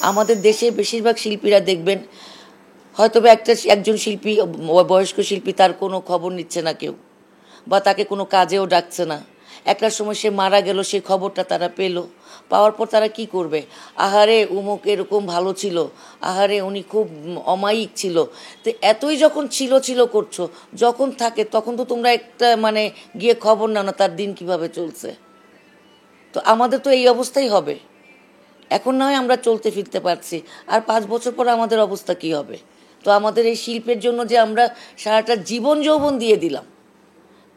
আমাদের দেশে বেশিরভাগ শিল্পীরা দেখবেন হয়তো একজন শিল্পী, বয়স্ক শিল্পী, তার কোনো খবর নিচ্ছে না কেউ, বা তাকে কোনো কাজেও ডাকছে না। একটা সময় সে মারা গেল, সেই খবরটা তারা পেল, পাওয়ার পর তারা কি করবে? আহারে উমুক এরকম ভালো ছিল, আহারে উনি খুব অমায়িক ছিল। তো এতই যখন ছিল ছিল করছো, যখন থাকে তখন তো তোমরা একটা মানে গিয়ে খবর নাও না তার দিন কিভাবে চলছে। তো আমাদের তো এই অবস্থাই হবে। এখন নয় আমরা চলতে ফিরতে পারছি, আর 5 বছর পরে আমাদের অবস্থা কি হবে? তো আমাদের এই শিল্পের জন্য যে আমরা সারাটা জীবন যৌবন দিয়ে দিলাম,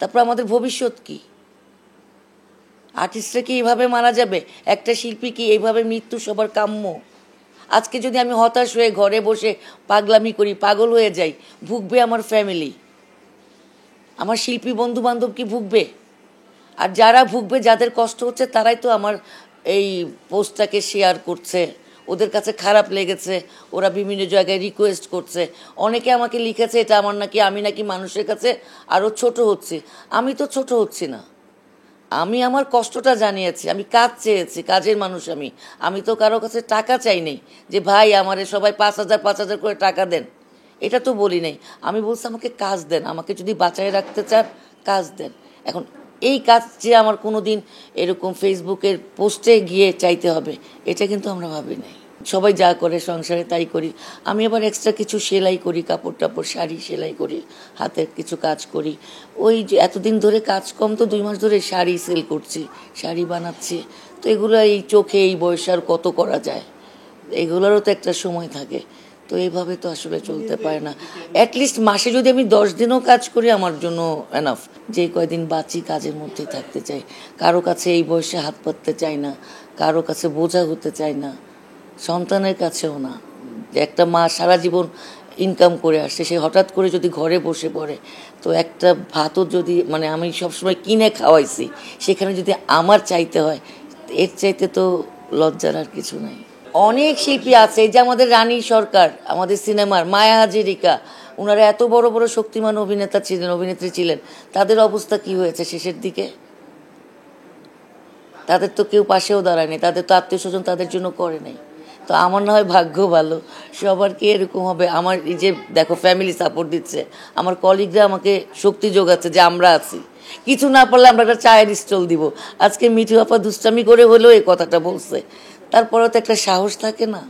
তারপর আমাদের ভবিষ্যৎ কি? আর্টিস্টরা কি এইভাবে মারা যাবে? একটা শিল্পী কি এইভাবে মৃত্যু সবার কাম্য? আজকে যদি আমি হতাশ হয়ে ঘরে বসে পাগলামি করি, পাগল হয়ে যাই, ভুগবে আমার ফ্যামিলি, আমার শিল্পী বন্ধু বান্ধব কি ভুগবে? আর যারা ভুগবে, যাদের কষ্ট হচ্ছে, তারাই তো আমার এই পোস্টটাকে শেয়ার করছে। ওদের কাছে খারাপ লেগেছে, ওরা বিভিন্ন জায়গায় রিকোয়েস্ট করছে। অনেকে আমাকে লিখেছে এটা আমার নাকি, আমি নাকি মানুষের কাছে আরও ছোট হচ্ছি। আমি তো ছোট হচ্ছি না, আমি আমার কষ্টটা জানিয়েছি, আমি কাজ চেয়েছি, কাজের মানুষ আমি। আমি তো কারো কাছে টাকা চাই নেই যে ভাই আমারে সবাই 5,000 করে টাকা দেন, এটা তো বলি নাই। আমি বলছি আমাকে কাজ দেন, আমাকে যদি বাঁচায় রাখতে চান কাজ দেন। এখন এই কাজ যে আমার কোনো দিন এরকম ফেসবুকের পোস্টে গিয়ে চাইতে হবে, এটা কিন্তু আমরা ভাবি নাই। সবাই যা করে সংসারে তাই করি। আমি আবার এক্সট্রা কিছু সেলাই করি, কাপড় টাপড় শাড়ি সেলাই করি, হাতের কিছু কাজ করি। ওই যে এতদিন ধরে কাজ কম, তো 2 মাস ধরে শাড়ি সেল করছি, শাড়ি বানাচ্ছি। তো এগুলো এই চোখে এই বয়সে আর কত করা যায়? এগুলোরও তো একটা সময় থাকে। তো এইভাবে তো আসলে চলতে পারে না। অ্যাটলিস্ট মাসে যদি আমি 10 দিনও কাজ করি আমার জন্য এনাফ। যে কয়দিন বাঁচি কাজের মধ্যেই থাকতে চাই, কারো কাছে এই বয়সে হাত পাততে চাই না, কারো কাছে বোঝা হতে চাই না, সন্তানের কাছেও না। যে একটা মা সারা জীবন ইনকাম করে আসছে, সে হঠাৎ করে যদি ঘরে বসে পড়ে, তো একটা ভাতও যদি মানে আমি সবসময় কিনে খাওয়াইছি, সেখানে যদি আমার চাইতে হয়, এর চাইতে তো লজ্জার আর কিছু নাই। অনেক শিল্পী আছে, এই যে আমাদের রানী সরকার, আমাদের সিনেমার মায়া হাজেরিকা, ওনারা এত বড় বড় শক্তিমান অভিনেতা ছিলেন, অভিনেত্রী ছিলেন, তাদের অবস্থা কি হয়েছে শেষের দিকে? তাদের তো কেউ পাশেও দাঁড়ায়নি, তাদের তো আত্মীয় স্বজন তাদের জন্য করে নাই। তো আমার না হয় ভাগ্য ভালো, সবার কি এরকম হবে? আমার এই যে দেখো ফ্যামিলি সাপোর্ট দিচ্ছে, আমার কলিগরা আমাকে শক্তি যোগাচ্ছে যে আমরা আছি, কিছু না পারলে আমরা একটা চায়ের স্টল দিব। আজকে মিঠু আপা দুষ্টামি করে হলেও এই কথাটা বলছে, তারপরেও তো একটা সাহস থাকে না।